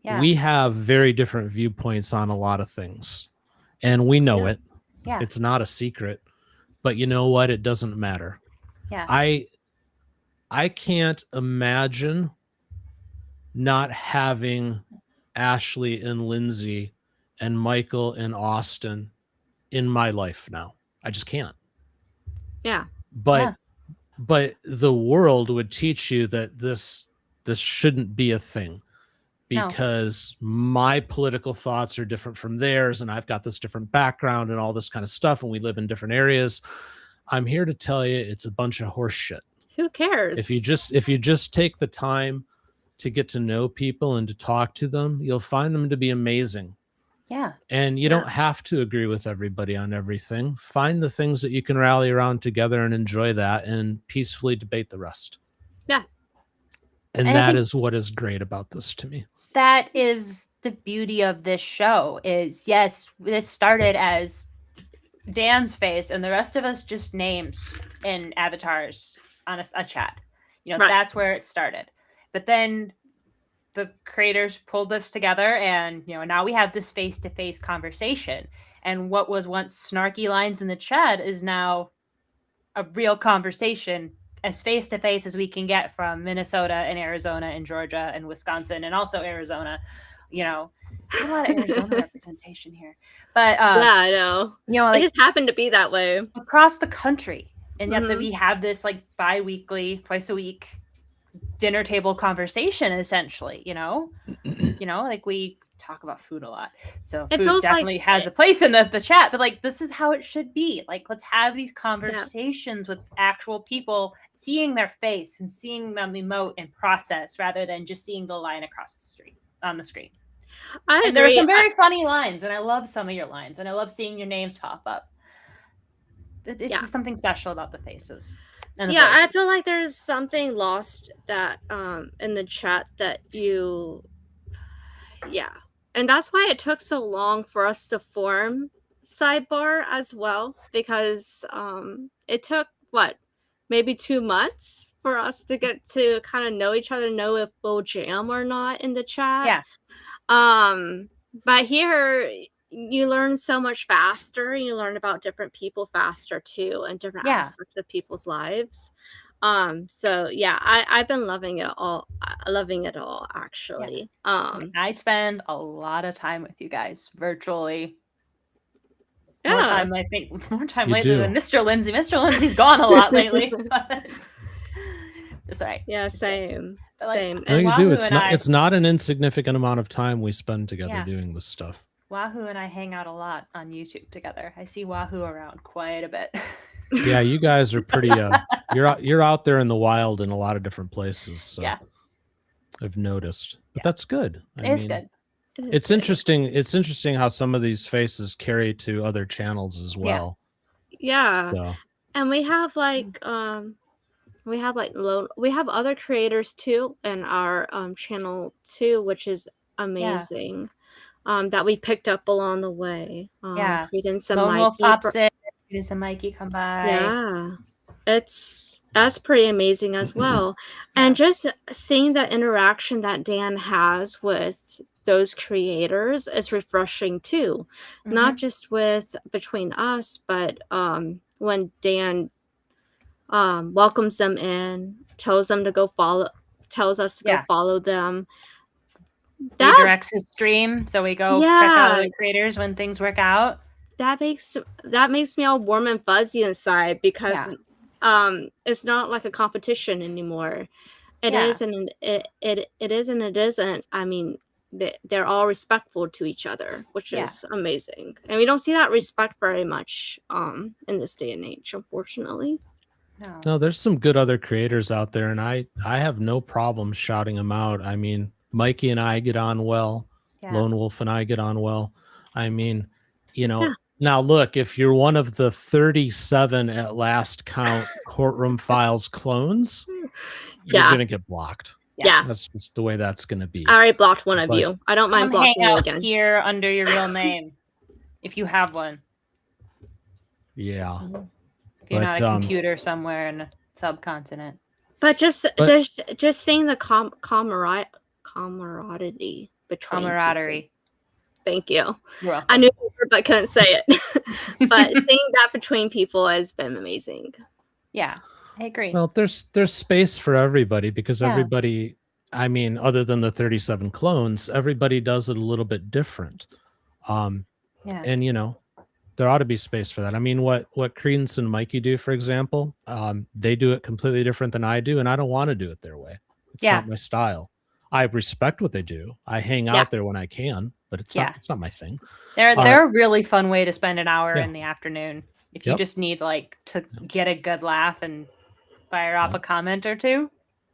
Yeah. We have very different viewpoints on a lot of things, and we know it. Yeah. It's not a secret, but you know what? It doesn't matter. Yeah. I can't imagine not having Ashley and Lindsey and Michael and Austin in my life now. I just can't. Yeah. But the world would teach you that this shouldn't be a thing because my political thoughts are different from theirs, and I've got this different background and all this kind of stuff, and we live in different areas. I'm here to tell you it's a bunch of horse shit. Who cares? If you just take the time to get to know people and to talk to them, you'll find them to be amazing. Yeah. And you don't have to agree with everybody on everything. Find the things that you can rally around together and enjoy that and peacefully debate the rest. Yeah. And that is what is great about this to me. That is the beauty of this show is, yes, this started as Dan's face and the rest of us just names and avatars on a chat. That's where it started. But then the creators pulled us together and, now we have this face-to-face conversation. And what was once snarky lines in the chat is now a real conversation as face-to-face as we can get from Minnesota and Arizona and Georgia and Wisconsin and also Arizona. A lot of Arizona representation here. But I know. Like, it just happened to be that way. Across the country. And yet that we have this like bi-weekly, twice a week dinner table conversation, essentially, like we talk about food a lot. So food definitely has a place in the chat, but like, this is how it should be. Like, let's have these conversations with actual people, seeing their face and seeing them emote and process rather than just seeing the line across the street on the screen. And there are some very funny lines, and I love some of your lines, and I love seeing your names pop up. It's just something special about the faces. And the voices. I feel like there's something lost that in the chat that and that's why it took so long for us to form Sidebar as well, because it took maybe 2 months for us to get to kind of know each other, know if we'll jam or not in the chat. But here you learn so much faster. You learn about different people faster too, and different aspects of people's lives. I've been loving it all. Actually. I spend a lot of time with you guys virtually. More time lately than Mr. Lindsey. Mr. Lindsey's gone a lot lately. It's all right. Yeah, same. No, you do. It's not an insignificant amount of time we spend together doing this stuff. Wahoo and I hang out a lot on YouTube together. I see Wahoo around quite a bit. Yeah, you guys are pretty. You're out there in the wild in a lot of different places. So I've noticed, but that's good. It's good. It's interesting. It's interesting how some of these faces carry to other channels as well. Yeah. And we have we have other creators too in our channel too, which is amazing. That we picked up along the way. Creating some Mikey come by. Yeah. That's pretty amazing as well. And just seeing that interaction that Dan has with those creators is refreshing too. Not just between us, but when Dan welcomes them in, tells us to go follow them. That directs his stream, so we go check out other creators when things work out. that makes me all warm and fuzzy inside because it's not like a competition anymore. It is and it is and it isn't. I mean, they're all respectful to each other, which is amazing. And we don't see that respect very much in this day and age, unfortunately. No, there's some good other creators out there, and I have no problem shouting them out. I mean, Mikey and I get on well. Lone Wolf and I get on well. I mean, you know, now look, if you're one of the 37 at last count Courtroom Files clones, you're going to get blocked. Yeah. That's just the way that's going to be. I already blocked one of you. I don't mind blocking you again. Here under your real name, if you have one. Yeah. If you're not a computer somewhere in a subcontinent. But just seeing the camaraderie between camaraderie. Thank you. I knew the word, but couldn't say it. But seeing that between people has been amazing. Yeah, I agree. Well, there's space for everybody because everybody, I mean, other than the 37 clones, everybody does it a little bit different. And you know, there ought to be space for that. I mean, what Credence and Mikey do, for example, they do it completely different than I do, and I don't want to do it their way. It's not my style. I respect what they do. I hang out there when I can, but it's not my thing. They're a really fun way to spend an hour in the afternoon. If you just need like to get a good laugh and fire off a comment or two.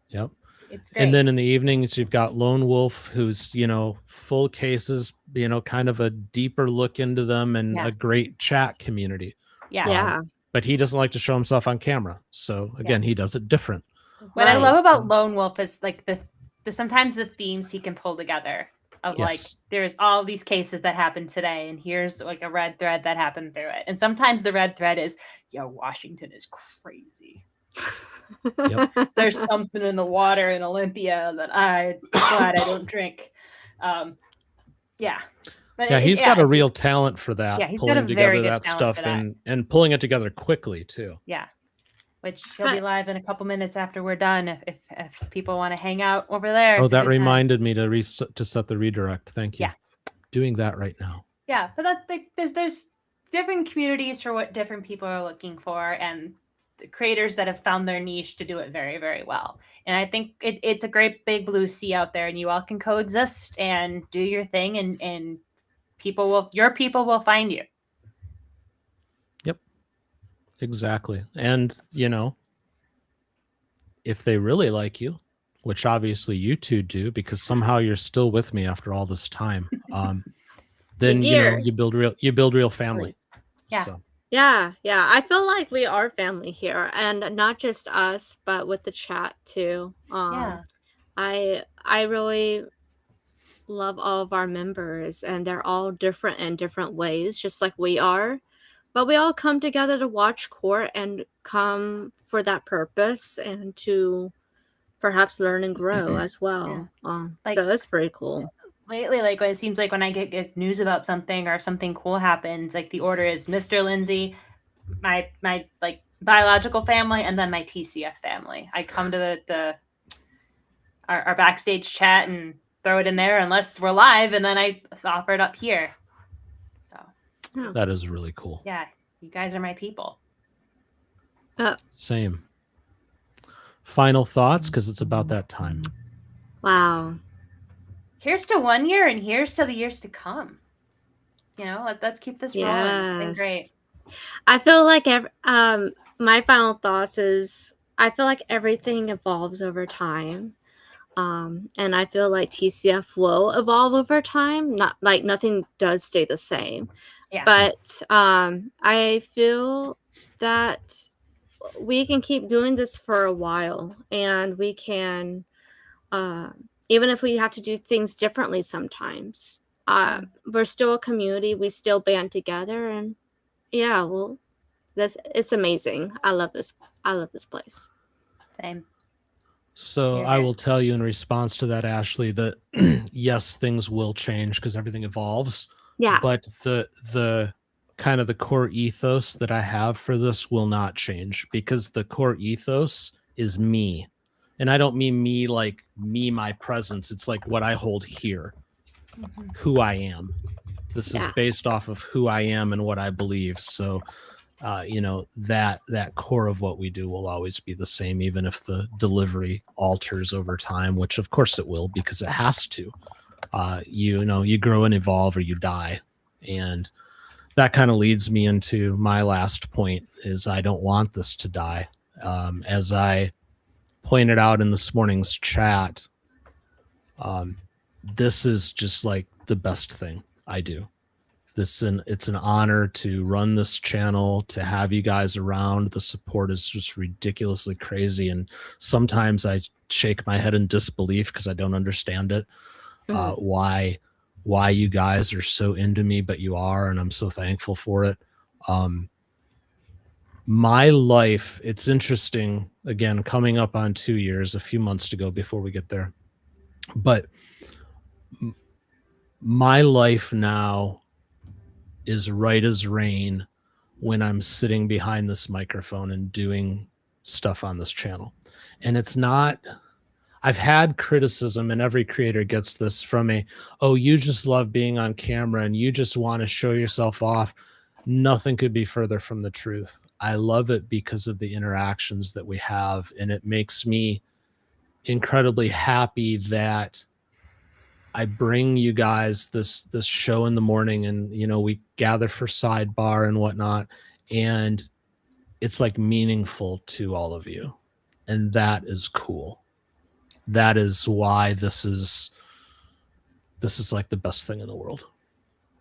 Yep. It's great. And then in the evenings, you've got Lone Wolf, who's, you know, full cases, you know, kind of a deeper look into them and a great chat community. But he doesn't like to show himself on camera. So again, he does it different. What I love about Lone Wolf is like the sometimes the themes he can pull together of like, there's all these cases that happened today, and here's like a red thread that happened through it. And sometimes the red thread is, Washington is crazy. There's something in the water in Olympia that I'm glad I don't drink. But he's got a real talent for that. Yeah, he's pulling got a together very good that talent stuff for that. and pulling it together quickly too. Yeah. Which he'll be live in a couple minutes after we're done. If people want to hang out over there. Oh, that reminded me to set the redirect. Thank you. Yeah. Doing that right now. Yeah, but that's like there's different communities for what different people are looking for, and creators that have found their niche to do it very, very well. And I think it's a great big blue sea out there, and you all can coexist and do your thing, and your people will find you. Yep. Exactly. And you know, if they really like you, which obviously you two do, because somehow you're still with me after all this time, then you know, you build real family. Yeah. So. Yeah. I feel like we are family here, and not just us, but with the chat too. I really love all of our members, and they're all different in different ways, just like we are. But we all come together to watch court and come for that purpose and to perhaps learn and grow as well. So it's pretty cool. Lately, like it seems like when I get news about something or something cool happens, like the order is Mr. Lindsey, my like biological family, and then my TCF family. I come to our backstage chat and throw it in there unless we're live, and then I offer it up here. So that is really cool. Yeah, you guys are my people. Same. Final thoughts, because it's about that time. Wow. Here's to 1 year, and here's to the years to come. You know, let's keep this rolling. It's been great. I feel like my final thoughts is I feel like everything evolves over time. And I feel like TCF will evolve over time. Not like nothing does stay the same. Yeah. But I feel that we can keep doing this for a while, and we can even if we have to do things differently sometimes, we're still a community. We still band together, and it's amazing. I love this place. Same. So I will tell you in response to that, Ashley, that yes, things will change because everything evolves. Yeah. But the kind of the core ethos that I have for this will not change, because the core ethos is me. And I don't mean me like me, my presence. It's like what I hold here, who I am. This is based off of who I am and what I believe. So, that core of what we do will always be the same, even if the delivery alters over time, which of course it will, because it has to. You grow and evolve or you die. And that kind of leads me into my last point is I don't want this to die. As I pointed out in this morning's chat, this is just like the best thing I do. It's an honor to run this channel, to have you guys around. The support is just ridiculously crazy. And sometimes I shake my head in disbelief because I don't understand it. Why you guys are so into me, but you are, and I'm so thankful for it. My life, it's interesting, again, coming up on 2 years, a few months to go before we get there. But my life now is right as rain when I'm sitting behind this microphone and doing stuff on this channel. And it's not, I've had criticism, and every creator gets this from you just love being on camera and you just want to show yourself off. Nothing could be further from the truth. I love it because of the interactions that we have, and it makes me incredibly happy that I bring you guys this show in the morning, and we gather for Sidebar and whatnot, and it's like meaningful to all of you, and that is cool. That is why this is like the best thing in the world.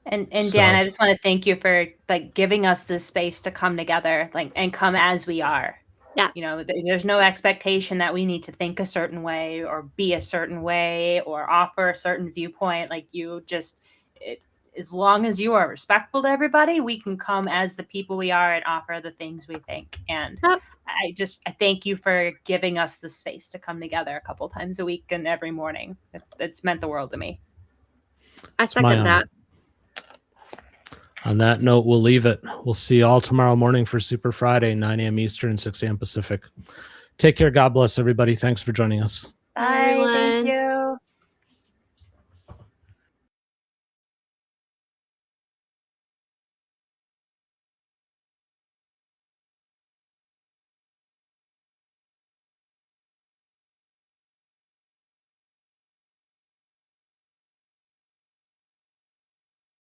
And Dan, I just want to thank you for like giving us this space to come together, and come as we are. Yeah. There's no expectation that we need to think a certain way or be a certain way or offer a certain viewpoint. Like as long as you are respectful to everybody, we can come as the people we are and offer the things we think. And I thank you for giving us the space to come together a couple times a week and every morning. It's meant the world to me. I second that. On that note, we'll leave it. We'll see you all tomorrow morning for Super Friday, 9 a.m. Eastern, 6 a.m. Pacific. Take care. God bless everybody. Thanks for joining us. Bye.